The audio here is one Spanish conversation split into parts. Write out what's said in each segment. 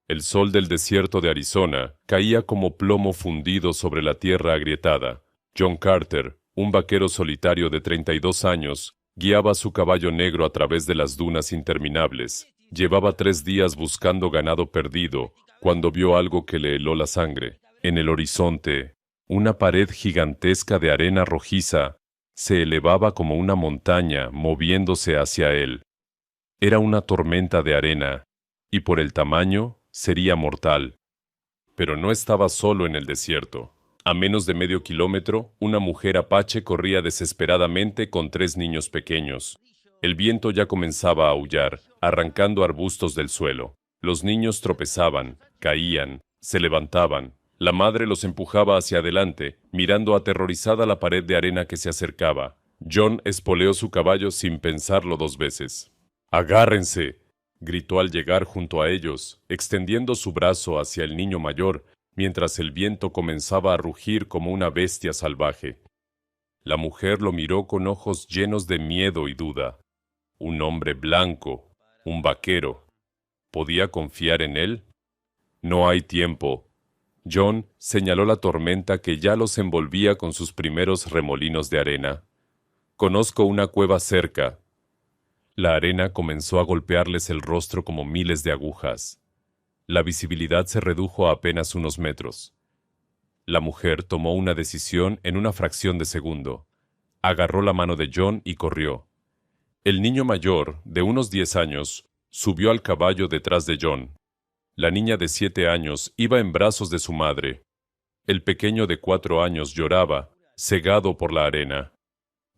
El sol del desierto de Arizona caía como plomo fundido sobre la tierra agrietada. John Carter, un vaquero solitario de 32 años, guiaba su caballo negro a través de las dunas interminables. Llevaba 3 días buscando ganado perdido, cuando vio algo que le heló la sangre. En el horizonte, una pared gigantesca de arena rojiza se elevaba como una montaña, moviéndose hacia él. Era una tormenta de arena, y por el tamaño, sería mortal. Pero no estaba solo en el desierto. A menos de medio kilómetro, una mujer apache corría desesperadamente con 3 niños pequeños. El viento ya comenzaba a aullar, arrancando arbustos del suelo. Los niños tropezaban, caían, se levantaban. La madre los empujaba hacia adelante, mirando aterrorizada la pared de arena que se acercaba. John espoleó su caballo sin pensarlo 2 veces. ¡Agárrense!, gritó al llegar junto a ellos, extendiendo su brazo hacia el niño mayor, mientras el viento comenzaba a rugir como una bestia salvaje. La mujer lo miró con ojos llenos de miedo y duda. Un hombre blanco, un vaquero. ¿Podía confiar en él? No hay tiempo. John señaló la tormenta que ya los envolvía con sus primeros remolinos de arena. Conozco una cueva cerca. La arena comenzó a golpearles el rostro como miles de agujas. La visibilidad se redujo a apenas unos metros. La mujer tomó una decisión en una fracción de segundo. Agarró la mano de John y corrió. El niño mayor, de unos 10 años, subió al caballo detrás de John. La niña de 7 años iba en brazos de su madre. El pequeño de 4 años lloraba, cegado por la arena.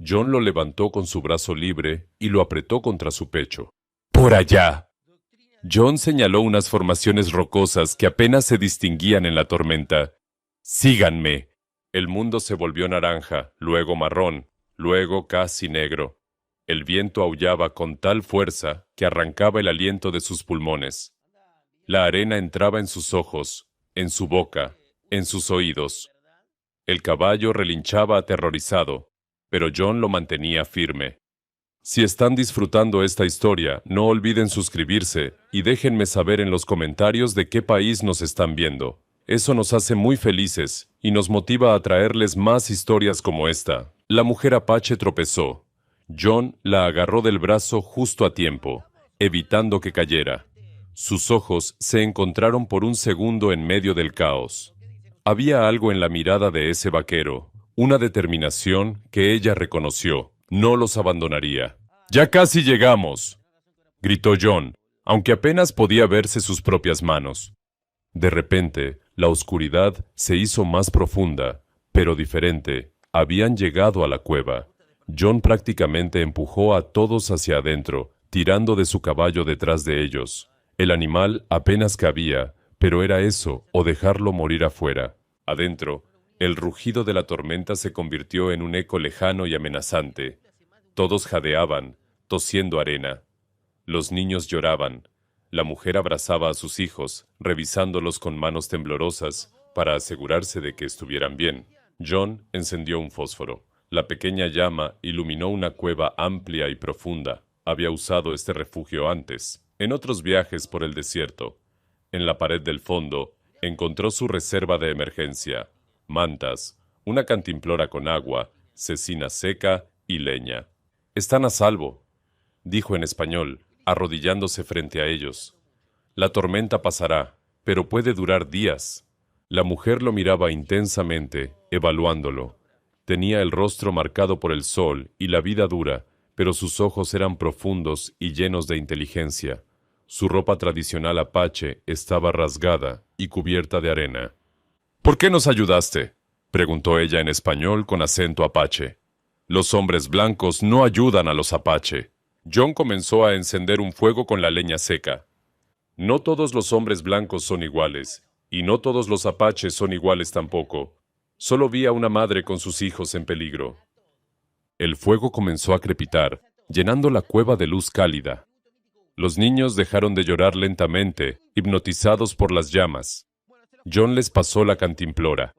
John lo levantó con su brazo libre y lo apretó contra su pecho. ¡Por allá! John señaló unas formaciones rocosas que apenas se distinguían en la tormenta. ¡Síganme! El mundo se volvió naranja, luego marrón, luego casi negro. El viento aullaba con tal fuerza que arrancaba el aliento de sus pulmones. La arena entraba en sus ojos, en su boca, en sus oídos. El caballo relinchaba aterrorizado, pero John lo mantenía firme. Si están disfrutando esta historia, no olviden suscribirse y déjenme saber en los comentarios de qué país nos están viendo. Eso nos hace muy felices y nos motiva a traerles más historias como esta. La mujer apache tropezó. John la agarró del brazo justo a tiempo, evitando que cayera. Sus ojos se encontraron por un segundo en medio del caos. Había algo en la mirada de ese vaquero, una determinación que ella reconoció. No los abandonaría. ¡Ya casi llegamos!, gritó John, aunque apenas podía verse sus propias manos. De repente, la oscuridad se hizo más profunda, pero diferente. Habían llegado a la cueva. John prácticamente empujó a todos hacia adentro, tirando de su caballo detrás de ellos. El animal apenas cabía, pero era eso, o dejarlo morir afuera. Adentro, el rugido de la tormenta se convirtió en un eco lejano y amenazante. Todos jadeaban, tosiendo arena. Los niños lloraban. La mujer abrazaba a sus hijos, revisándolos con manos temblorosas para asegurarse de que estuvieran bien. John encendió un fósforo. La pequeña llama iluminó una cueva amplia y profunda. Había usado este refugio antes, en otros viajes por el desierto. En la pared del fondo, encontró su reserva de emergencia: mantas, una cantimplora con agua, cecina seca y leña. «Están a salvo», dijo en español, arrodillándose frente a ellos. «La tormenta pasará, pero puede durar días». La mujer lo miraba intensamente, evaluándolo. Tenía el rostro marcado por el sol y la vida dura, pero sus ojos eran profundos y llenos de inteligencia. Su ropa tradicional apache estaba rasgada y cubierta de arena. «¿Por qué nos ayudaste?», preguntó ella en español con acento apache. «Los hombres blancos no ayudan a los apache». John comenzó a encender un fuego con la leña seca. «No todos los hombres blancos son iguales, y no todos los apaches son iguales tampoco. Solo vi a una madre con sus hijos en peligro». El fuego comenzó a crepitar, llenando la cueva de luz cálida. Los niños dejaron de llorar lentamente, hipnotizados por las llamas. John les pasó la cantimplora.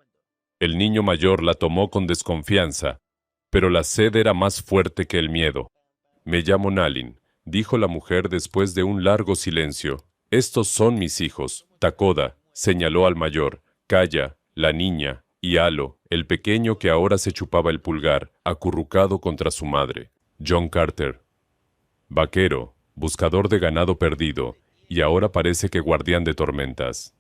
El niño mayor la tomó con desconfianza, pero la sed era más fuerte que el miedo. «Me llamo Nalin», dijo la mujer después de un largo silencio. «Estos son mis hijos. Takoda señaló al mayor, Kaya, la niña, y Alo, el pequeño que ahora se chupaba el pulgar, acurrucado contra su madre. John Carter, vaquero, buscador de ganado perdido, y ahora parece que guardián de tormentas.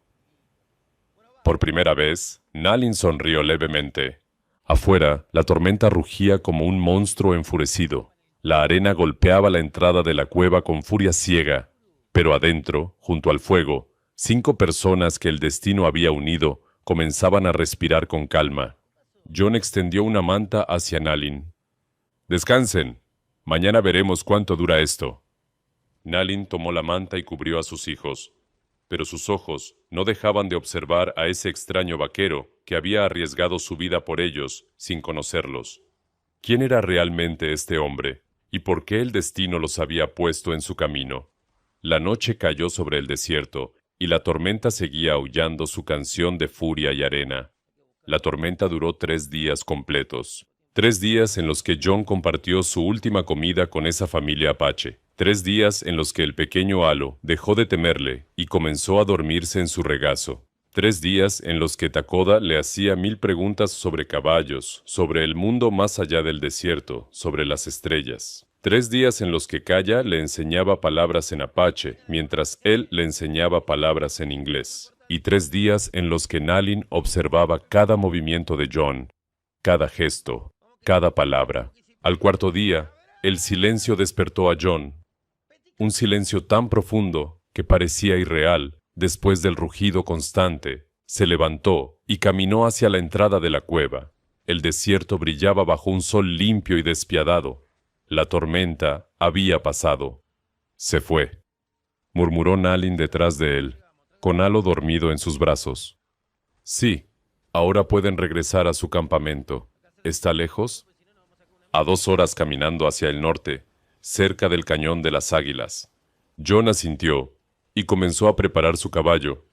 Por primera vez, Nalin sonrió levemente. Afuera, la tormenta rugía como un monstruo enfurecido. La arena golpeaba la entrada de la cueva con furia ciega, pero adentro, junto al fuego, 5 personas que el destino había unido comenzaban a respirar con calma. John extendió una manta hacia Nalin. «Descansen. Mañana veremos cuánto dura esto». Nalin tomó la manta y cubrió a sus hijos, pero sus ojos no dejaban de observar a ese extraño vaquero que había arriesgado su vida por ellos sin conocerlos. ¿Quién era realmente este hombre? ¿Y por qué el destino los había puesto en su camino? La noche cayó sobre el desierto, y la tormenta seguía aullando su canción de furia y arena. La tormenta duró 3 días completos. 3 días en los que John compartió su última comida con esa familia apache. 3 días en los que el pequeño Alo dejó de temerle y comenzó a dormirse en su regazo. 3 días en los que Takoda le hacía 1000 preguntas sobre caballos, sobre el mundo más allá del desierto, sobre las estrellas. 3 días en los que Kaya le enseñaba palabras en apache, mientras él le enseñaba palabras en inglés. Y 3 días en los que Nalin observaba cada movimiento de John, cada gesto, cada palabra. Al 4.º día, el silencio despertó a John. Un silencio tan profundo que parecía irreal. Después del rugido constante, se levantó y caminó hacia la entrada de la cueva. El desierto brillaba bajo un sol limpio y despiadado. La tormenta había pasado. «Se fue», murmuró Nalin detrás de él, con Alo dormido en sus brazos. «Sí, ahora pueden regresar a su campamento. ¿Está lejos?» «A 2 horas caminando hacia el norte, cerca del Cañón de las Águilas». John asintió y comenzó a preparar su caballo.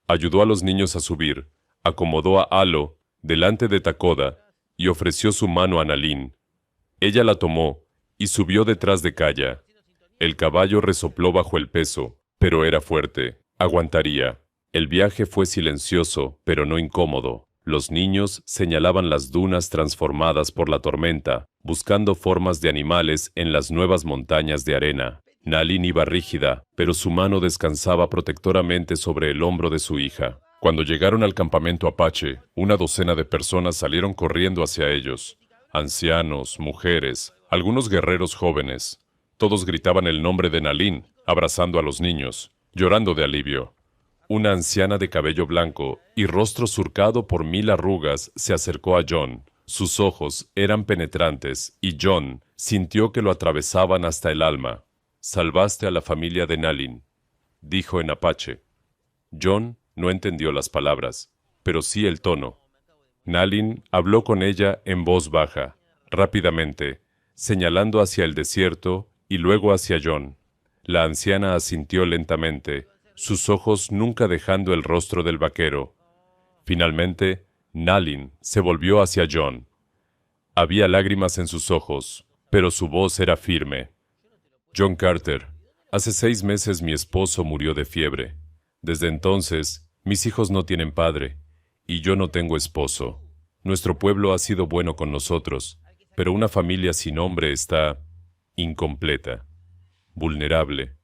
Ayudó a los niños a subir, acomodó a Alo delante de Takoda y ofreció su mano a Nalin. Ella la tomó y subió detrás de Kaya. El caballo resopló bajo el peso, pero era fuerte, aguantaría. El viaje fue silencioso, pero no incómodo. Los niños señalaban las dunas transformadas por la tormenta, buscando formas de animales en las nuevas montañas de arena. Nalin iba rígida, pero su mano descansaba protectoramente sobre el hombro de su hija. Cuando llegaron al campamento apache, 1 docena de personas salieron corriendo hacia ellos. Ancianos, mujeres, algunos guerreros jóvenes. Todos gritaban el nombre de Nalin, abrazando a los niños, llorando de alivio. Una anciana de cabello blanco y rostro surcado por 1000 arrugas se acercó a John. Sus ojos eran penetrantes y John sintió que lo atravesaban hasta el alma. «Salvaste a la familia de Nalin», dijo en apache. John no entendió las palabras, pero sí el tono. Nalin habló con ella en voz baja, rápidamente, señalando hacia el desierto y luego hacia John. La anciana asintió lentamente, sus ojos nunca dejando el rostro del vaquero. Finalmente, Nalin se volvió hacia John. Había lágrimas en sus ojos, pero su voz era firme. «John Carter, hace 6 meses mi esposo murió de fiebre. Desde entonces, mis hijos no tienen padre, y yo no tengo esposo. Nuestro pueblo ha sido bueno con nosotros, pero una familia sin hombre está incompleta, vulnerable».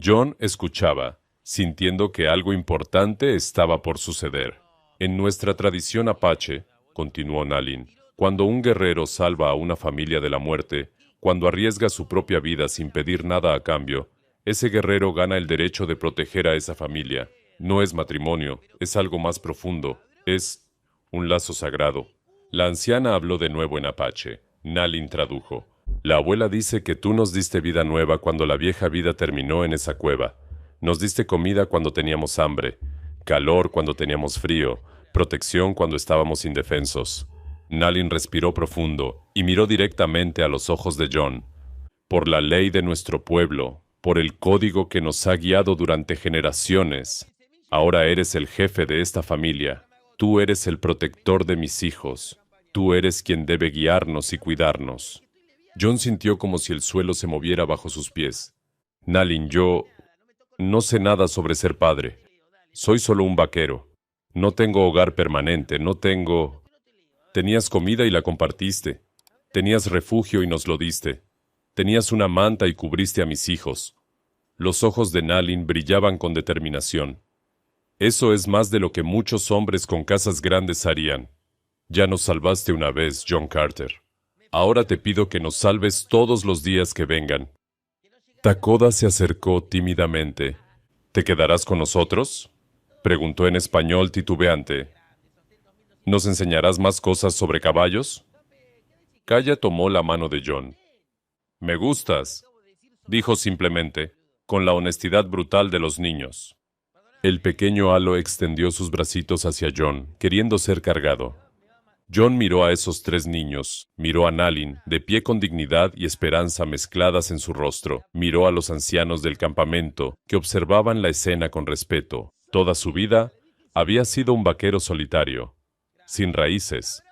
John escuchaba, sintiendo que algo importante estaba por suceder. «En nuestra tradición apache», continuó Nalin, «cuando un guerrero salva a una familia de la muerte, cuando arriesga su propia vida sin pedir nada a cambio, ese guerrero gana el derecho de proteger a esa familia. No es matrimonio, es algo más profundo, es un lazo sagrado». La anciana habló de nuevo en apache. Nalin tradujo. «La abuela dice que tú nos diste vida nueva cuando la vieja vida terminó en esa cueva. Nos diste comida cuando teníamos hambre, calor cuando teníamos frío, protección cuando estábamos indefensos». Nalin respiró profundo y miró directamente a los ojos de John. «Por la ley de nuestro pueblo, por el código que nos ha guiado durante generaciones, ahora eres el jefe de esta familia. Tú eres el protector de mis hijos. Tú eres quien debe guiarnos y cuidarnos». John sintió como si el suelo se moviera bajo sus pies. «Nalin, yo no sé nada sobre ser padre». Soy solo un vaquero. No tengo hogar permanente, no tengo... Tenías comida y la compartiste. Tenías refugio y nos lo diste. Tenías una manta y cubriste a mis hijos. Los ojos de Nalin brillaban con determinación. Eso es más de lo que muchos hombres con casas grandes harían. Ya nos salvaste una vez, John Carter. Ahora te pido que nos salves todos los días que vengan. Takoda se acercó tímidamente. ¿Te quedarás con nosotros?, preguntó en español titubeante. ¿Nos enseñarás más cosas sobre caballos? Kaya tomó la mano de John. Me gustas, dijo simplemente, con la honestidad brutal de los niños. El pequeño Halo extendió sus bracitos hacia John, queriendo ser cargado. John miró a esos tres niños, miró a Nalin, de pie con dignidad y esperanza mezcladas en su rostro, miró a los ancianos del campamento, que observaban la escena con respeto. Toda su vida había sido un vaquero solitario, sin raíces,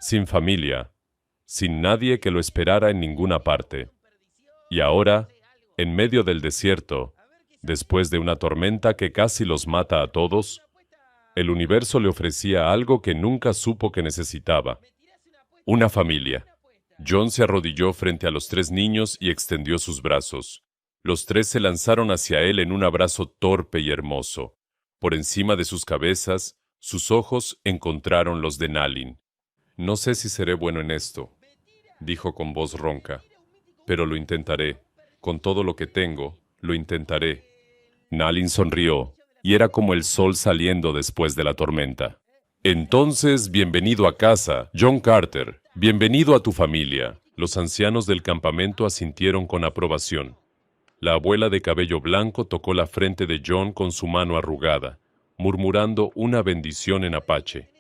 sin familia, sin nadie que lo esperara en ninguna parte. Y ahora, en medio del desierto, después de una tormenta que casi los mata a todos, el universo le ofrecía algo que nunca supo que necesitaba: una familia. John se arrodilló frente a los tres niños y extendió sus brazos. Los tres se lanzaron hacia él en un abrazo torpe y hermoso. Por encima de sus cabezas, sus ojos encontraron los de Nalin. No sé si seré bueno en esto, dijo con voz ronca, pero lo intentaré. Con todo lo que tengo, lo intentaré. Nalin sonrió, y era como el sol saliendo después de la tormenta. Entonces, bienvenido a casa, John Carter. Bienvenido a tu familia. Los ancianos del campamento asintieron con aprobación. La abuela de cabello blanco tocó la frente de John con su mano arrugada, murmurando una bendición en apache.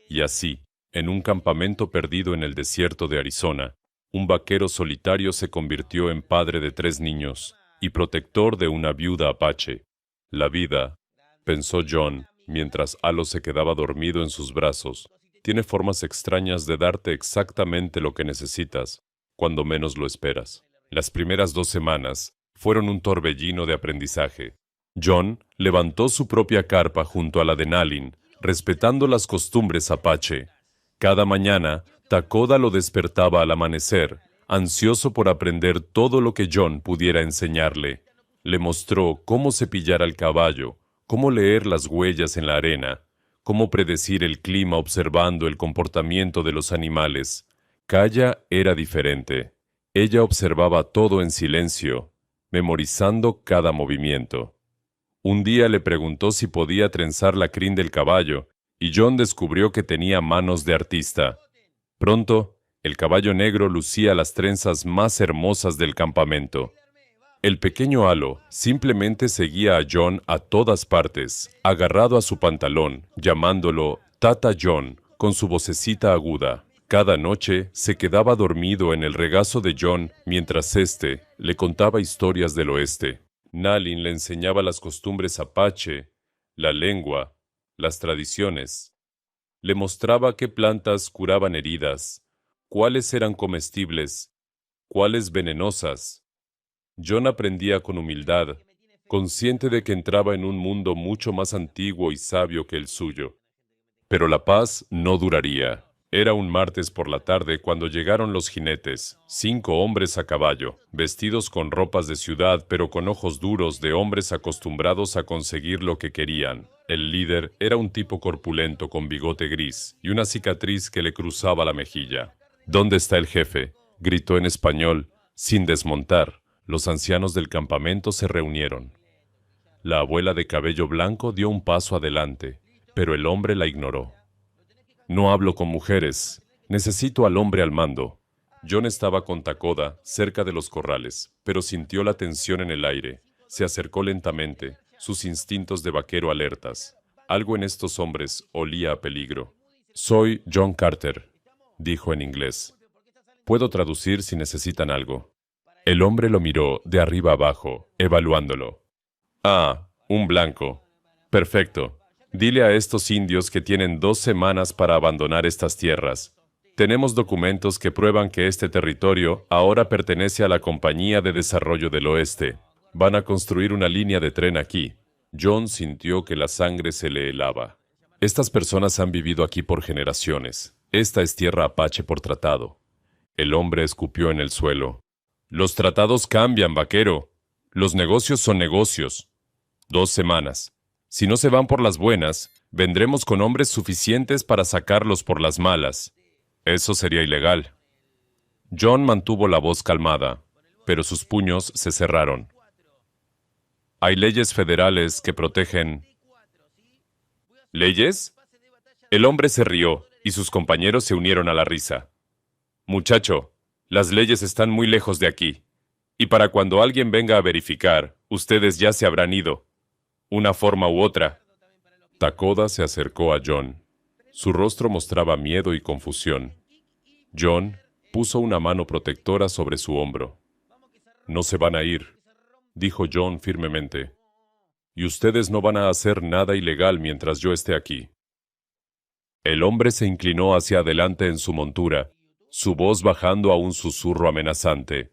Y así, en un campamento perdido en el desierto de Arizona, un vaquero solitario se convirtió en padre de tres niños y protector de una viuda apache. La vida, pensó John, mientras Halo se quedaba dormido en sus brazos, tiene formas extrañas de darte exactamente lo que necesitas, cuando menos lo esperas. Las primeras 2 semanas fueron un torbellino de aprendizaje. John levantó su propia carpa junto a la de Nalin, respetando las costumbres apache. Cada mañana, Takoda lo despertaba al amanecer, ansioso por aprender todo lo que John pudiera enseñarle. Le mostró cómo cepillar al caballo, cómo leer las huellas en la arena, cómo predecir el clima observando el comportamiento de los animales. Kaya era diferente. Ella observaba todo en silencio, memorizando cada movimiento. Un día le preguntó si podía trenzar la crin del caballo, y John descubrió que tenía manos de artista. Pronto, el caballo negro lucía las trenzas más hermosas del campamento. El pequeño Halo simplemente seguía a John a todas partes, agarrado a su pantalón, llamándolo Tata John, con su vocecita aguda. Cada noche se quedaba dormido en el regazo de John mientras éste le contaba historias del oeste. Nalin le enseñaba las costumbres apache, la lengua, las tradiciones. Le mostraba qué plantas curaban heridas, cuáles eran comestibles, cuáles venenosas. John aprendía con humildad, consciente de que entraba en un mundo mucho más antiguo y sabio que el suyo. Pero la paz no duraría. Era un martes por la tarde cuando llegaron los jinetes, 5 hombres a caballo, vestidos con ropas de ciudad pero con ojos duros de hombres acostumbrados a conseguir lo que querían. El líder era un tipo corpulento con bigote gris y una cicatriz que le cruzaba la mejilla. ¿Dónde está el jefe?, gritó en español, sin desmontar. Los ancianos del campamento se reunieron. La abuela de cabello blanco dio un paso adelante, pero el hombre la ignoró. No hablo con mujeres. Necesito al hombre al mando. John estaba con Takoda, cerca de los corrales, pero sintió la tensión en el aire. Se acercó lentamente, sus instintos de vaquero alertas. Algo en estos hombres olía a peligro. Soy John Carter, dijo en inglés. Puedo traducir si necesitan algo. El hombre lo miró de arriba abajo, evaluándolo. Ah, un blanco. Perfecto. Dile a estos indios que tienen 2 semanas para abandonar estas tierras. Tenemos documentos que prueban que este territorio ahora pertenece a la Compañía de Desarrollo del Oeste. Van a construir una línea de tren aquí. John sintió que la sangre se le helaba. Estas personas han vivido aquí por generaciones. Esta es tierra apache por tratado. El hombre escupió en el suelo. Los tratados cambian, vaquero. Los negocios son negocios. 2 semanas. Si no se van por las buenas, vendremos con hombres suficientes para sacarlos por las malas. Eso sería ilegal. John mantuvo la voz calmada, pero sus puños se cerraron. Hay leyes federales que protegen... ¿Leyes? El hombre se rió y sus compañeros se unieron a la risa. Muchacho, las leyes están muy lejos de aquí. Y para cuando alguien venga a verificar, ustedes ya se habrán ido. Una forma u otra. Takoda se acercó a John. Su rostro mostraba miedo y confusión. John puso una mano protectora sobre su hombro. No se van a ir, dijo John firmemente. Y ustedes no van a hacer nada ilegal mientras yo esté aquí. El hombre se inclinó hacia adelante en su montura, su voz bajando a un susurro amenazante.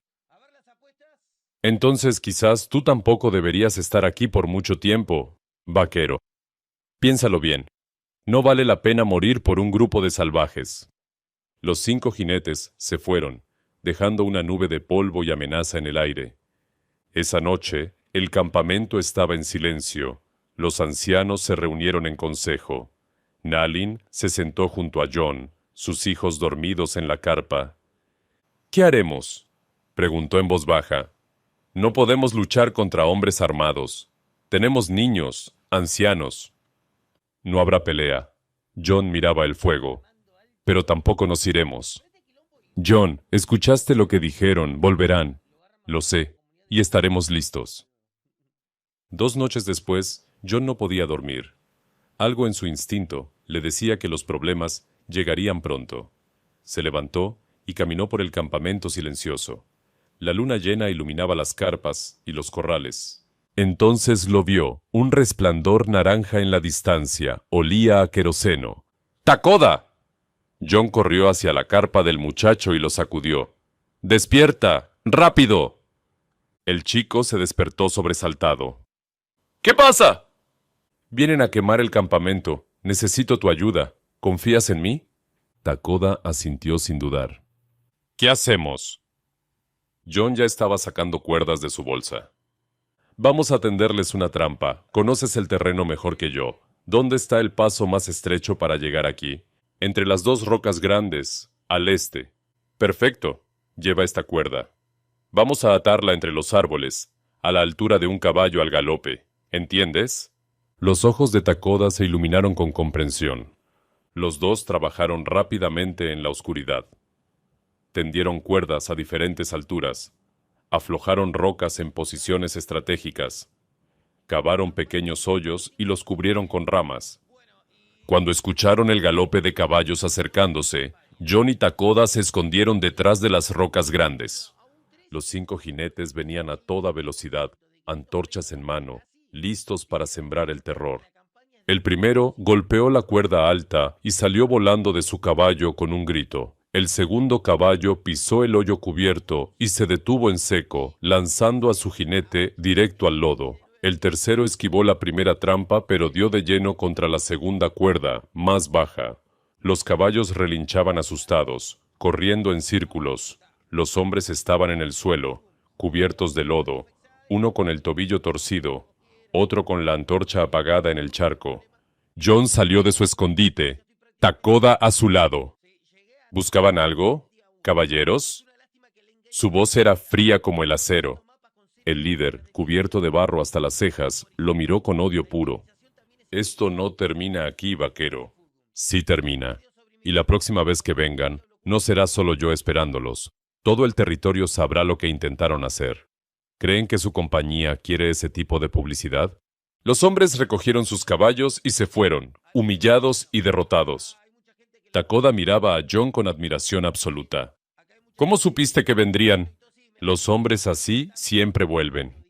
Entonces quizás tú tampoco deberías estar aquí por mucho tiempo, vaquero. Piénsalo bien. No vale la pena morir por un grupo de salvajes. Los 5 jinetes se fueron, dejando una nube de polvo y amenaza en el aire. Esa noche, el campamento estaba en silencio. Los ancianos se reunieron en consejo. Nalin se sentó junto a John, sus hijos dormidos en la carpa. ¿Qué haremos?, preguntó en voz baja. No podemos luchar contra hombres armados. Tenemos niños, ancianos. No habrá pelea. John miraba el fuego. Pero tampoco nos iremos. John, escuchaste lo que dijeron, volverán. Lo sé, y estaremos listos. 2 noches después, John no podía dormir. Algo en su instinto le decía que los problemas llegarían pronto. Se levantó y caminó por el campamento silencioso. La luna llena iluminaba las carpas y los corrales. Entonces lo vio, un resplandor naranja en la distancia, olía a queroseno. ¡Takoda! John corrió hacia la carpa del muchacho y lo sacudió. ¡Despierta! ¡Rápido! El chico se despertó sobresaltado. ¿Qué pasa? Vienen a quemar el campamento. Necesito tu ayuda. ¿Confías en mí? Takoda asintió sin dudar. ¿Qué hacemos? John ya estaba sacando cuerdas de su bolsa. Vamos a tenderles una trampa. Conoces el terreno mejor que yo. ¿Dónde está el paso más estrecho para llegar aquí? Entre las 2 rocas grandes, al este. Perfecto. Lleva esta cuerda. Vamos a atarla entre los árboles, a la altura de un caballo al galope. ¿Entiendes? Los ojos de Takoda se iluminaron con comprensión. Los dos trabajaron rápidamente en la oscuridad. Tendieron cuerdas a diferentes alturas. Aflojaron rocas en posiciones estratégicas. Cavaron pequeños hoyos y los cubrieron con ramas. Cuando escucharon el galope de caballos acercándose, John y Takoda se escondieron detrás de las rocas grandes. Los 5 jinetes venían a toda velocidad, antorchas en mano, listos para sembrar el terror. El primero golpeó la cuerda alta y salió volando de su caballo con un grito. El segundo caballo pisó el hoyo cubierto y se detuvo en seco, lanzando a su jinete directo al lodo. El tercero esquivó la primera trampa, pero dio de lleno contra la segunda cuerda, más baja. Los caballos relinchaban asustados, corriendo en círculos. Los hombres estaban en el suelo, cubiertos de lodo, uno con el tobillo torcido, otro con la antorcha apagada en el charco. John salió de su escondite, Takoda a su lado. ¿Buscaban algo, caballeros? Su voz era fría como el acero. El líder, cubierto de barro hasta las cejas, lo miró con odio puro. Esto no termina aquí, vaquero. Sí termina. Y la próxima vez que vengan, no será solo yo esperándolos. Todo el territorio sabrá lo que intentaron hacer. ¿Creen que su compañía quiere ese tipo de publicidad? Los hombres recogieron sus caballos y se fueron, humillados y derrotados. Takoda miraba a John con admiración absoluta. ¿Cómo supiste que vendrían? Los hombres así siempre vuelven.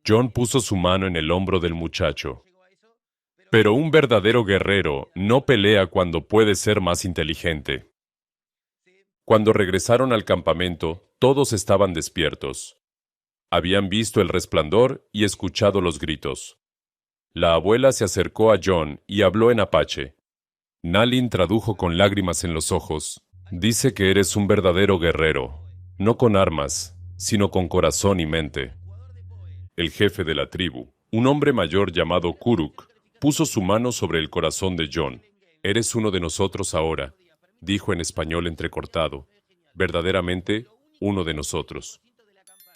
John puso su mano en el hombro del muchacho. Pero un verdadero guerrero no pelea cuando puede ser más inteligente. Cuando regresaron al campamento, todos estaban despiertos. Habían visto el resplandor y escuchado los gritos. La abuela se acercó a John y habló en apache. Nalin tradujo con lágrimas en los ojos. Dice que eres un verdadero guerrero, no con armas, sino con corazón y mente. El jefe de la tribu, un hombre mayor llamado Kuruk, puso su mano sobre el corazón de John. Eres uno de nosotros ahora, dijo en español entrecortado. Verdaderamente, uno de nosotros.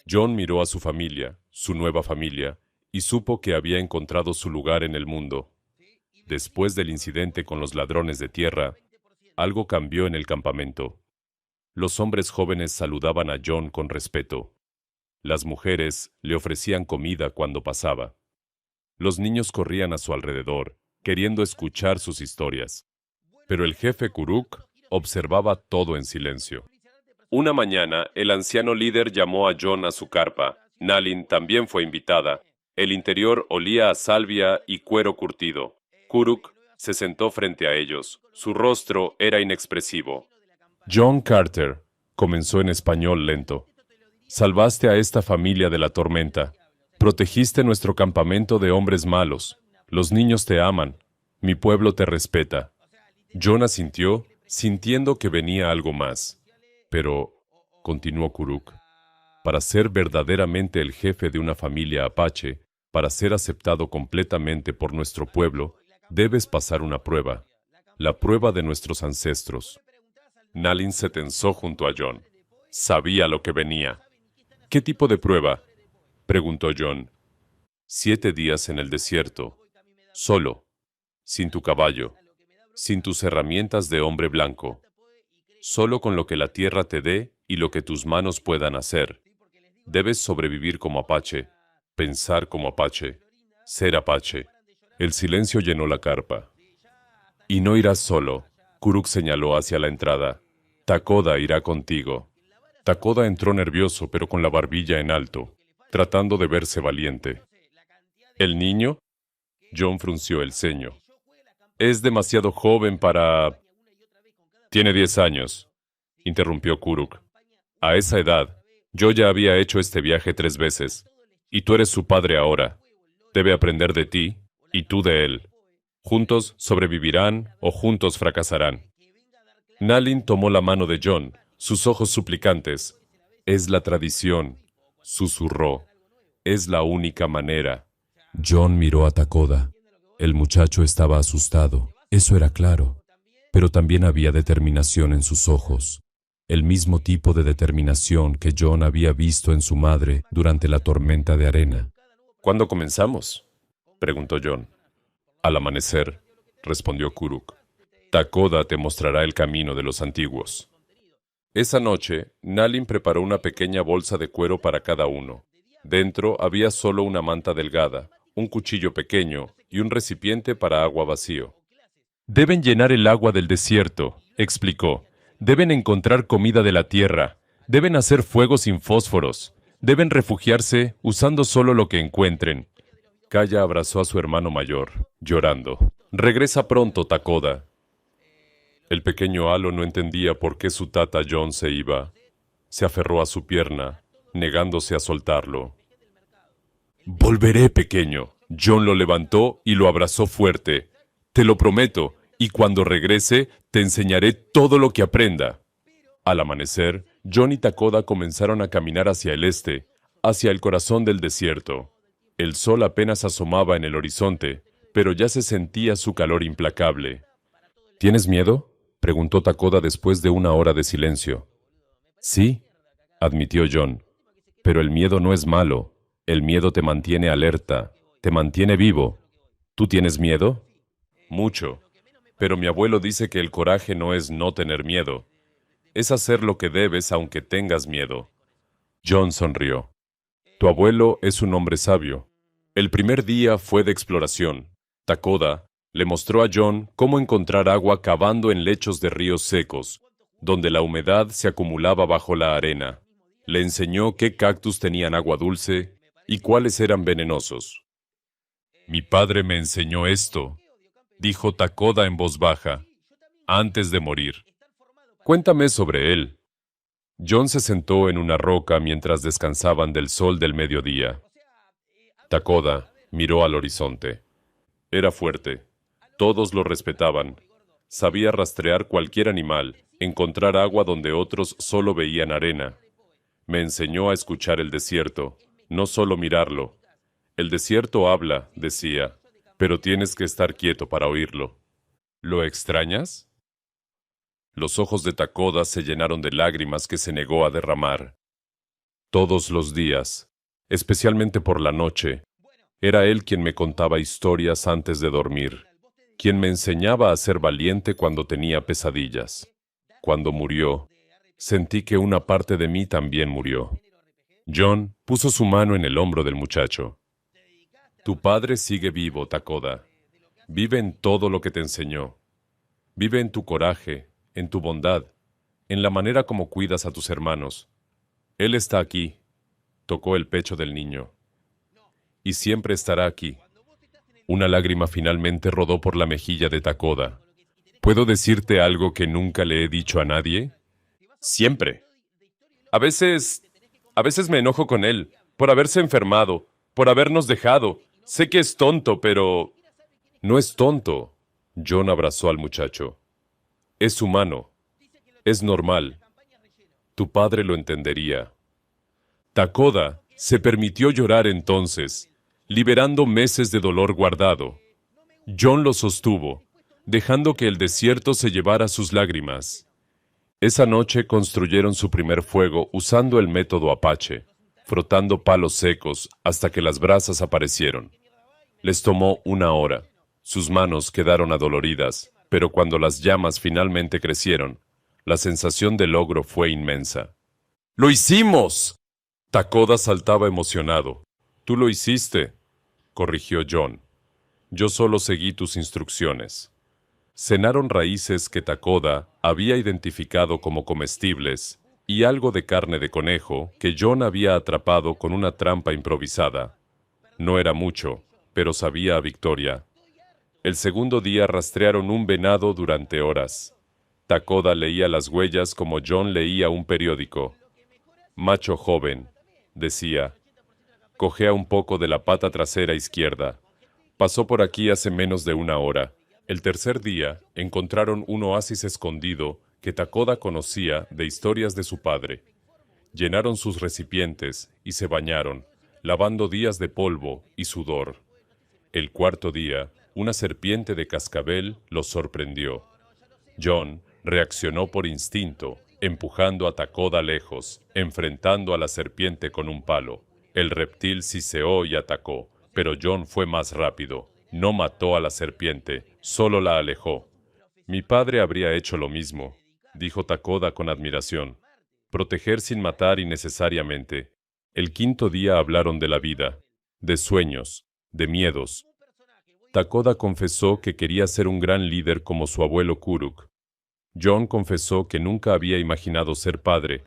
John miró a su familia, su nueva familia, y supo que había encontrado su lugar en el mundo. Después del incidente con los ladrones de tierra, algo cambió en el campamento. Los hombres jóvenes saludaban a John con respeto. Las mujeres le ofrecían comida cuando pasaba. Los niños corrían a su alrededor, queriendo escuchar sus historias. Pero el jefe Kuruk observaba todo en silencio. Una mañana, el anciano líder llamó a John a su carpa. Nalin también fue invitada. El interior olía a salvia y cuero curtido. Kuruk se sentó frente a ellos. Su rostro era inexpresivo. John Carter, comenzó en español lento. Salvaste a esta familia de la tormenta. Protegiste nuestro campamento de hombres malos. Los niños te aman. Mi pueblo te respeta. John asintió, sintiendo que venía algo más. Pero, continuó Kuruk, para ser verdaderamente el jefe de una familia apache, para ser aceptado completamente por nuestro pueblo, debes pasar una prueba, la prueba de nuestros ancestros. Nalin se tensó junto a John. Sabía lo que venía. ¿Qué tipo de prueba?, preguntó John. 7 días en el desierto, solo, sin tu caballo, sin tus herramientas de hombre blanco, solo con lo que la tierra te dé y lo que tus manos puedan hacer. Debes sobrevivir como apache, pensar como apache, ser apache. El silencio llenó la carpa. Y no irás solo, Kuruk señaló hacia la entrada. Takoda irá contigo. Takoda entró nervioso, pero con la barbilla en alto, tratando de verse valiente. ¿El niño? John frunció el ceño. Es demasiado joven para... Tiene 10 años, interrumpió Kuruk. A esa edad, yo ya había hecho este viaje 3 veces, y tú eres su padre ahora. Debe aprender de ti, y tú de él. Juntos sobrevivirán o juntos fracasarán. Nalin tomó la mano de John, sus ojos suplicantes. Es la tradición, susurró. Es la única manera. John miró a Takoda. El muchacho estaba asustado, eso era claro. Pero también había determinación en sus ojos. El mismo tipo de determinación que John había visto en su madre durante la tormenta de arena. ¿Cuándo comenzamos?, preguntó John. Al amanecer, respondió Kuruk. Takoda te mostrará el camino de los antiguos. Esa noche, Nalin preparó una pequeña bolsa de cuero para cada uno. Dentro había solo una manta delgada, un cuchillo pequeño y un recipiente para agua vacío. Deben llenar el agua del desierto, explicó. Deben encontrar comida de la tierra. Deben hacer fuego sin fósforos. Deben refugiarse usando solo lo que encuentren. Kaya abrazó a su hermano mayor, llorando. Regresa pronto, Takoda. El pequeño Halo no entendía por qué su tata John se iba. Se aferró a su pierna, negándose a soltarlo. Volveré, pequeño. John lo levantó y lo abrazó fuerte. Te lo prometo, y cuando regrese, te enseñaré todo lo que aprenda. Al amanecer, John y Takoda comenzaron a caminar hacia el este, hacia el corazón del desierto. El sol apenas asomaba en el horizonte, pero ya se sentía su calor implacable. ¿Tienes miedo?, preguntó Takoda después de una hora de silencio. Sí, admitió John, pero el miedo no es malo. El miedo te mantiene alerta, te mantiene vivo. ¿Tú tienes miedo? Mucho, pero mi abuelo dice que el coraje no es no tener miedo. Es hacer lo que debes aunque tengas miedo. John sonrió. Tu abuelo es un hombre sabio. El primer día fue de exploración. Takoda le mostró a John cómo encontrar agua cavando en lechos de ríos secos, donde la humedad se acumulaba bajo la arena. Le enseñó qué cactus tenían agua dulce y cuáles eran venenosos. Mi padre me enseñó esto, dijo Takoda en voz baja, antes de morir. Cuéntame sobre él. John se sentó en una roca mientras descansaban del sol del mediodía. Takoda miró al horizonte. Era fuerte. Todos lo respetaban. Sabía rastrear cualquier animal, encontrar agua donde otros solo veían arena. Me enseñó a escuchar el desierto, no solo mirarlo. El desierto habla, decía, pero tienes que estar quieto para oírlo. ¿Lo extrañas? Los ojos de Takoda se llenaron de lágrimas que se negó a derramar. Todos los días, especialmente por la noche, era él quien me contaba historias antes de dormir, quien me enseñaba a ser valiente cuando tenía pesadillas. Cuando murió, sentí que una parte de mí también murió. John puso su mano en el hombro del muchacho. Tu padre sigue vivo, Takoda. Vive en todo lo que te enseñó. Vive en tu coraje, en tu bondad, en la manera como cuidas a tus hermanos. Él está aquí, tocó el pecho del niño. Y siempre estará aquí. Una lágrima finalmente rodó por la mejilla de Takoda. ¿Puedo decirte algo que nunca le he dicho a nadie? Siempre. A veces me enojo con él, por haberse enfermado, por habernos dejado. Sé que es tonto, pero... No es tonto. John abrazó al muchacho. Es humano. Es normal. Tu padre lo entendería. Takoda se permitió llorar entonces, liberando meses de dolor guardado. John lo sostuvo, dejando que el desierto se llevara sus lágrimas. Esa noche construyeron su primer fuego usando el método Apache, frotando palos secos hasta que las brasas aparecieron. Les tomó 1 hora. Sus manos quedaron adoloridas, pero cuando las llamas finalmente crecieron, la sensación de logro fue inmensa. ¡Lo hicimos! Takoda saltaba emocionado. Tú lo hiciste, corrigió John. Yo solo seguí tus instrucciones. Cenaron raíces que Takoda había identificado como comestibles y algo de carne de conejo que John había atrapado con una trampa improvisada. No era mucho, pero sabía a victoria. El segundo día rastrearon un venado durante horas. Takoda leía las huellas como John leía un periódico. Macho joven, decía. Cojea un poco de la pata trasera izquierda. Pasó por aquí hace menos de 1 hora. El tercer día encontraron un oasis escondido que Takoda conocía de historias de su padre. Llenaron sus recipientes y se bañaron, lavando días de polvo y sudor. El cuarto día, una serpiente de cascabel los sorprendió. John reaccionó por instinto, empujando a Takoda lejos, enfrentando a la serpiente con un palo. El reptil siseó y atacó, pero John fue más rápido. No mató a la serpiente, solo la alejó. Mi padre habría hecho lo mismo, dijo Takoda con admiración. Proteger sin matar innecesariamente. El quinto día hablaron de la vida, de sueños, de miedos. Takoda confesó que quería ser un gran líder como su abuelo Kuruk. John confesó que nunca había imaginado ser padre,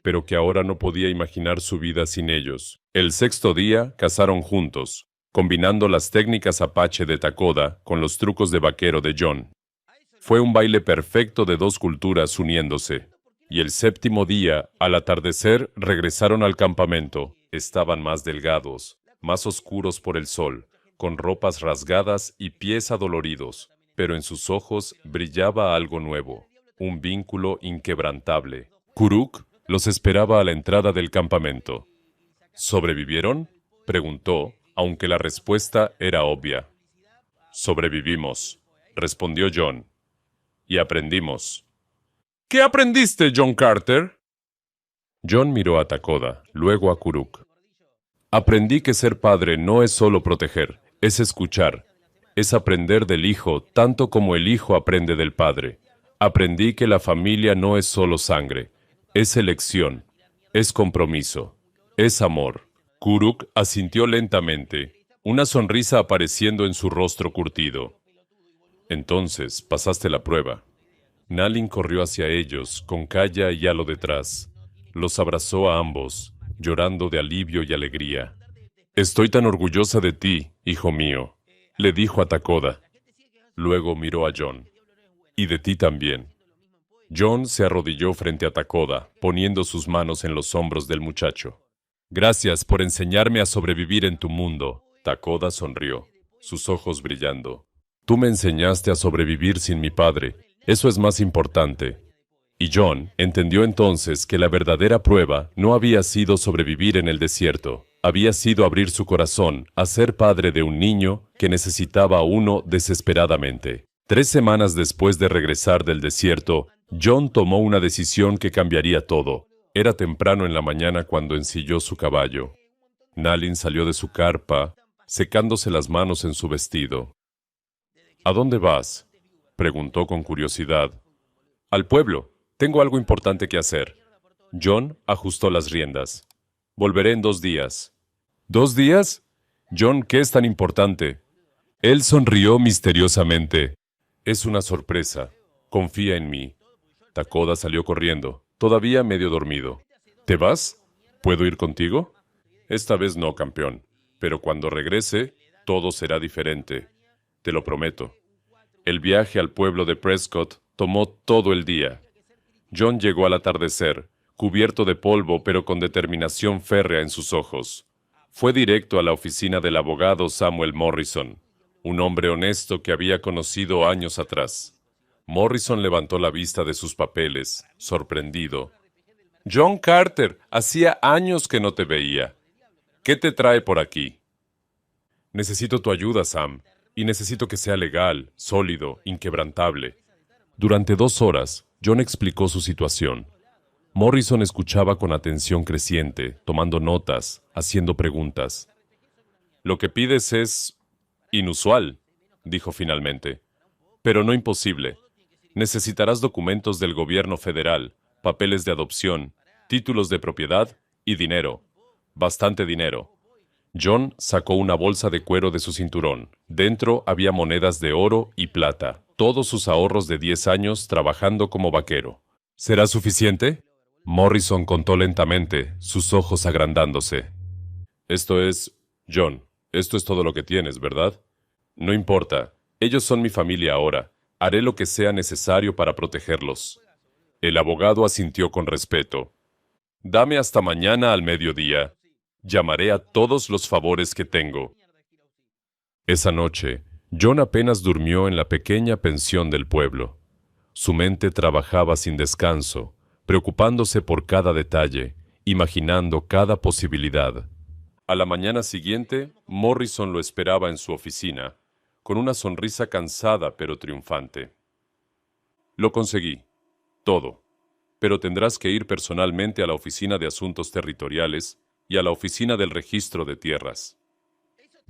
pero que ahora no podía imaginar su vida sin ellos. El sexto día cazaron juntos, combinando las técnicas Apache de Takoda con los trucos de vaquero de John. Fue un baile perfecto de 2 culturas uniéndose. Y el séptimo día, al atardecer, regresaron al campamento. Estaban más delgados, más oscuros por el sol, con ropas rasgadas y pies adoloridos, pero en sus ojos brillaba algo nuevo, un vínculo inquebrantable. Kuruk los esperaba a la entrada del campamento. ¿Sobrevivieron?, preguntó, aunque la respuesta era obvia. Sobrevivimos, respondió John. Y aprendimos. ¿Qué aprendiste, John Carter? John miró a Takoda, luego a Kuruk. Aprendí que ser padre no es solo proteger, es escuchar. Es aprender del hijo tanto como el hijo aprende del padre. Aprendí que la familia no es solo sangre, es elección, es compromiso, es amor. Kuruk asintió lentamente, una sonrisa apareciendo en su rostro curtido. Entonces pasaste la prueba. Nalin corrió hacia ellos, con Kaya y Halo detrás. Los abrazó a ambos, llorando de alivio y alegría. Estoy tan orgullosa de ti, hijo mío, le dijo a Takoda. Luego miró a John. Y de ti también. John se arrodilló frente a Takoda, poniendo sus manos en los hombros del muchacho. Gracias por enseñarme a sobrevivir en tu mundo. Takoda sonrió. sus ojos brillando. Tú me enseñaste a sobrevivir sin mi padre. Eso es más importante. Y John entendió entonces que la verdadera prueba no había sido sobrevivir en el desierto, había sido abrir su corazón a ser padre de un niño que necesitaba a uno desesperadamente. 3 semanas después de regresar del desierto, John tomó una decisión que cambiaría todo. Era temprano en la mañana cuando ensilló su caballo. Nalin salió de su carpa, secándose las manos en su vestido. ¿A dónde vas?, preguntó con curiosidad. Al pueblo. Tengo algo importante que hacer. John ajustó las riendas. Volveré en 2 días. ¿2 días? John, ¿qué es tan importante? Él sonrió misteriosamente. Es una sorpresa. Confía en mí. Takoda salió corriendo, todavía medio dormido. ¿Te vas? ¿Puedo ir contigo? Esta vez no, campeón. Pero cuando regrese, todo será diferente. Te lo prometo. El viaje al pueblo de Prescott tomó todo el día. John llegó al atardecer, cubierto de polvo pero con determinación férrea en sus ojos. Fue directo a la oficina del abogado Samuel Morrison, un hombre honesto que había conocido años atrás. Morrison levantó la vista de sus papeles, sorprendido. John Carter, hacía años que no te veía. ¿Qué te trae por aquí? Necesito tu ayuda, Sam, y necesito que sea legal, sólido, inquebrantable. Durante 2 horas, John explicó su situación. Morrison escuchaba con atención creciente, tomando notas, haciendo preguntas. Lo que pides es inusual, dijo finalmente, pero no imposible. Necesitarás documentos del gobierno federal, papeles de adopción, títulos de propiedad y dinero. Bastante dinero. John sacó una bolsa de cuero de su cinturón. Dentro había monedas de oro y plata, todos sus ahorros de 10 años trabajando como vaquero. ¿Será suficiente? Morrison contó lentamente, sus ojos agrandándose. John, esto es todo lo que tienes, ¿verdad? No importa, ellos son mi familia ahora. Haré lo que sea necesario para protegerlos. El abogado asintió con respeto. Dame hasta mañana al mediodía. Llamaré a todos los favores que tengo. Esa noche, John apenas durmió en la pequeña pensión del pueblo. Su mente trabajaba sin descanso, preocupándose por cada detalle, imaginando cada posibilidad. A la mañana siguiente, Morrison lo esperaba en su oficina, con una sonrisa cansada pero triunfante. Lo conseguí. Todo. Pero tendrás que ir personalmente a la Oficina de Asuntos Territoriales y a la Oficina del Registro de Tierras.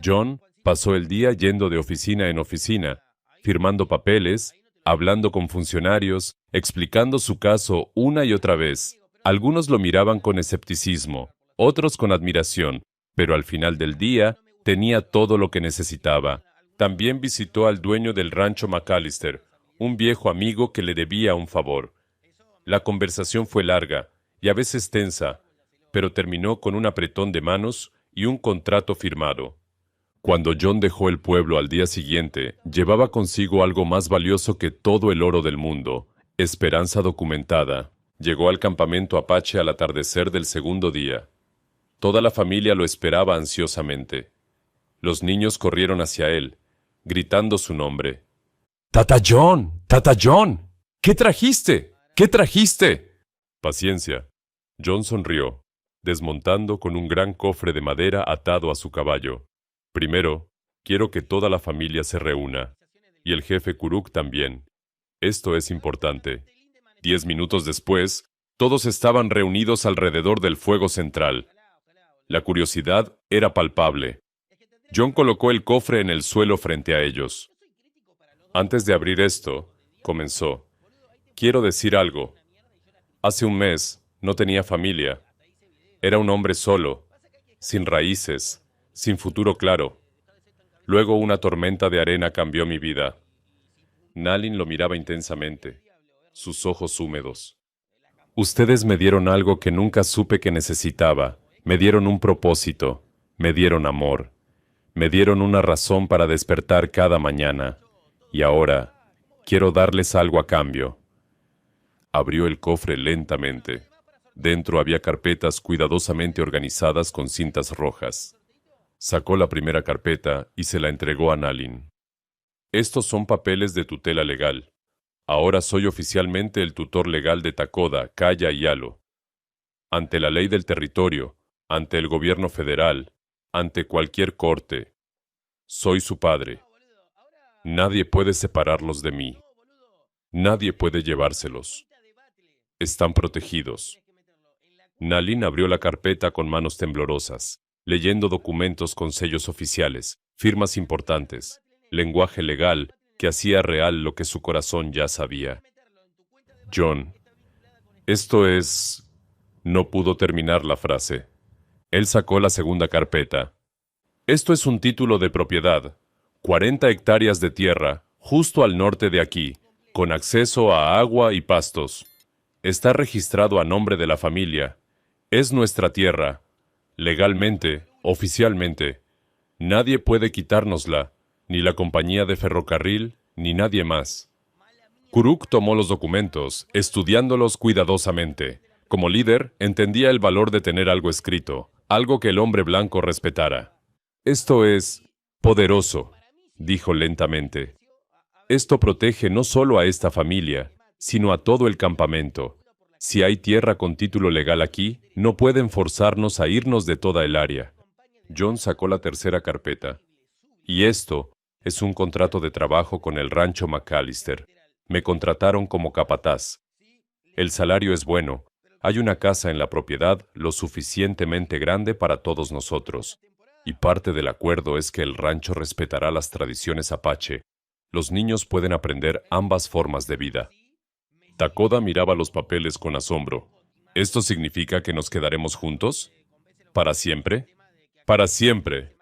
John pasó el día yendo de oficina en oficina, firmando papeles, hablando con funcionarios, explicando su caso una y otra vez. Algunos lo miraban con escepticismo, otros con admiración, pero al final del día tenía todo lo que necesitaba. También visitó al dueño del rancho McAllister, un viejo amigo que le debía un favor. La conversación fue larga y a veces tensa, pero terminó con un apretón de manos y un contrato firmado. Cuando John dejó el pueblo al día siguiente, llevaba consigo algo más valioso que todo el oro del mundo: esperanza documentada. Llegó al campamento Apache al atardecer del segundo día. Toda la familia lo esperaba ansiosamente. Los niños corrieron hacia él, gritando su nombre. ¡Tata John! ¡Tata John! ¿Qué trajiste? ¿Qué trajiste? Paciencia. John sonrió, desmontando con un gran cofre de madera atado a su caballo. Primero, quiero que toda la familia se reúna, y el jefe Kuruk también. Esto es importante. 10 minutos después, todos estaban reunidos alrededor del fuego central. La curiosidad era palpable. John colocó el cofre en el suelo frente a ellos. Antes de abrir esto, comenzó. Quiero decir algo. Hace un mes no tenía familia. Era un hombre solo, sin raíces, sin futuro claro. Luego una tormenta de arena cambió mi vida. Nalin lo miraba intensamente, sus ojos húmedos. Ustedes me dieron algo que nunca supe que necesitaba. Me dieron un propósito. Me dieron amor. Me dieron una razón para despertar cada mañana. Y ahora, quiero darles algo a cambio. Abrió el cofre lentamente. Dentro había carpetas cuidadosamente organizadas con cintas rojas. Sacó la primera carpeta y se la entregó a Nalin. Estos son papeles de tutela legal. Ahora soy oficialmente el tutor legal de Takoda, Kaya y Alo. Ante la ley del territorio, ante el gobierno federal, ante cualquier corte. Soy su padre. Nadie puede separarlos de mí. Nadie puede llevárselos. Están protegidos. Nalin abrió la carpeta con manos temblorosas, leyendo documentos con sellos oficiales, firmas importantes, lenguaje legal que hacía real lo que su corazón ya sabía. John, esto es... No pudo terminar la frase. Él sacó la segunda carpeta. Esto es un título de propiedad. 40 hectáreas de tierra, justo al norte de aquí, con acceso a agua y pastos. Está registrado a nombre de la familia. Es nuestra tierra. Legalmente, oficialmente. Nadie puede quitárnosla, ni la compañía de ferrocarril, ni nadie más. Kuruk tomó los documentos, estudiándolos cuidadosamente. Como líder, entendía el valor de tener algo escrito, algo que el hombre blanco respetara. Esto es poderoso, dijo lentamente. Esto protege no solo a esta familia, sino a todo el campamento. Si hay tierra con título legal aquí, no pueden forzarnos a irnos de toda el área. John sacó la tercera carpeta. Y esto es un contrato de trabajo con el rancho McAllister. Me contrataron como capataz. El salario es bueno. Hay una casa en la propiedad lo suficientemente grande para todos nosotros. Y parte del acuerdo es que el rancho respetará las tradiciones apache. Los niños pueden aprender ambas formas de vida. Takoda miraba los papeles con asombro. ¿Esto significa que nos quedaremos juntos? ¿Para siempre? Para siempre.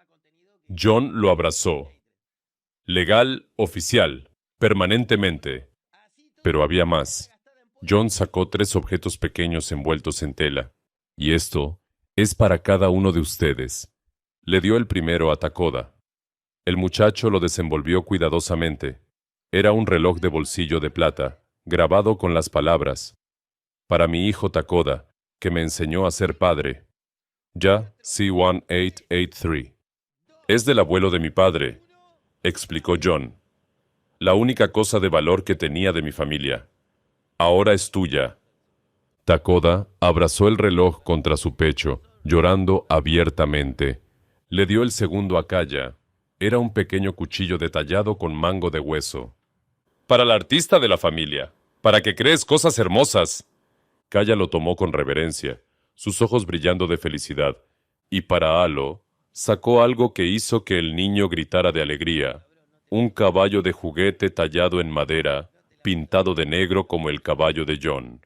John lo abrazó. Legal, oficial, permanentemente. Pero había más. John sacó 3 objetos pequeños envueltos en tela. Y esto es para cada uno de ustedes. Le dio el primero a Takoda. El muchacho lo desenvolvió cuidadosamente. Era un reloj de bolsillo de plata, grabado con las palabras: para mi hijo Takoda, que me enseñó a ser padre. Ya C1883. Es del abuelo de mi padre, explicó John. La única cosa de valor que tenía de mi familia. Ahora es tuya. Takoda abrazó el reloj contra su pecho, llorando abiertamente. Le dio el segundo a Kaya. Era un pequeño cuchillo detallado con mango de hueso. Para el artista de la familia, para que crees cosas hermosas. Kaya lo tomó con reverencia, sus ojos brillando de felicidad. Y para Alo, sacó algo que hizo que el niño gritara de alegría. Un caballo de juguete tallado en madera, pintado de negro como el caballo de John.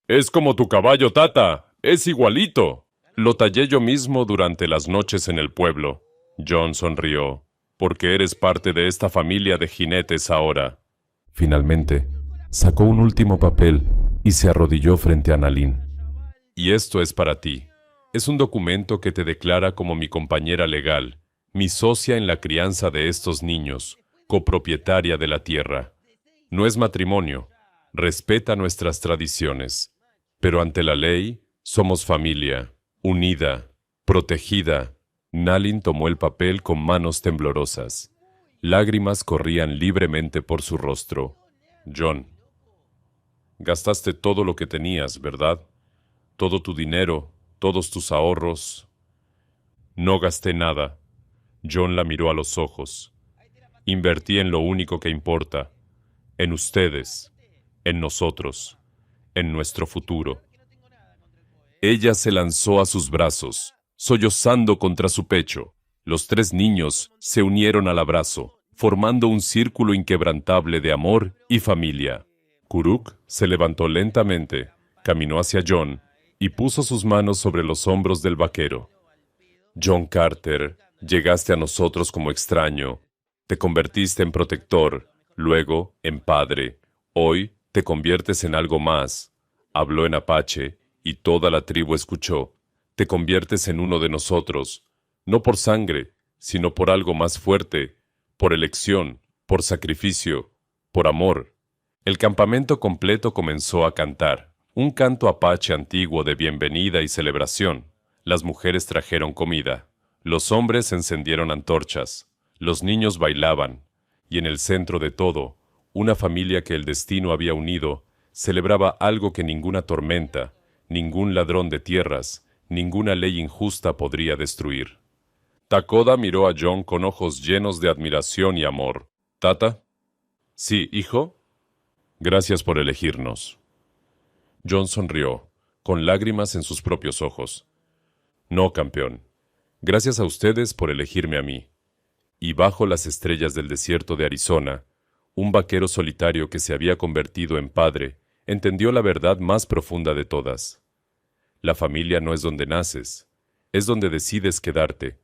«Es como tu caballo, Tata. Es igualito». Lo tallé yo mismo durante las noches en el pueblo. John sonrió. «Porque eres parte de esta familia de jinetes ahora». Finalmente, sacó un último papel y se arrodilló frente a Nalin. «Y esto es para ti. Es un documento que te declara como mi compañera legal, mi socia en la crianza de estos niños, copropietaria de la tierra. No es matrimonio, respeta nuestras tradiciones, pero ante la ley somos familia, unida, protegida». Nalin tomó el papel con manos temblorosas. Lágrimas corrían libremente por su rostro. «John, gastaste todo lo que tenías, ¿verdad? Todo tu dinero, todos tus ahorros». «No gasté nada». John la miró a los ojos. «Invertí en lo único que importa. En ustedes, en nosotros, en nuestro futuro». Ella se lanzó a sus brazos, sollozando contra su pecho. Los 3 niños se unieron al abrazo, formando un círculo inquebrantable de amor y familia. Kuruk se levantó lentamente, caminó hacia John y puso sus manos sobre los hombros del vaquero. «John Carter, llegaste a nosotros como extraño. Te convertiste en protector, luego en padre. Hoy te conviertes en algo más». Habló en apache y toda la tribu escuchó. «Te conviertes en uno de nosotros, no por sangre, sino por algo más fuerte, por elección, por sacrificio, por amor». El campamento completo comenzó a cantar, un canto apache antiguo de bienvenida y celebración. Las mujeres trajeron comida. Los hombres encendieron antorchas, los niños bailaban, y en el centro de todo, una familia que el destino había unido, celebraba algo que ninguna tormenta, ningún ladrón de tierras, ninguna ley injusta podría destruir. Takoda miró a John con ojos llenos de admiración y amor. ¿Tata? Sí, hijo. Gracias por elegirnos. John sonrió, con lágrimas en sus propios ojos. No, campeón. Gracias a ustedes por elegirme a mí. Y bajo las estrellas del desierto de Arizona, un vaquero solitario que se había convertido en padre entendió la verdad más profunda de todas. La familia no es donde naces, es donde decides quedarte,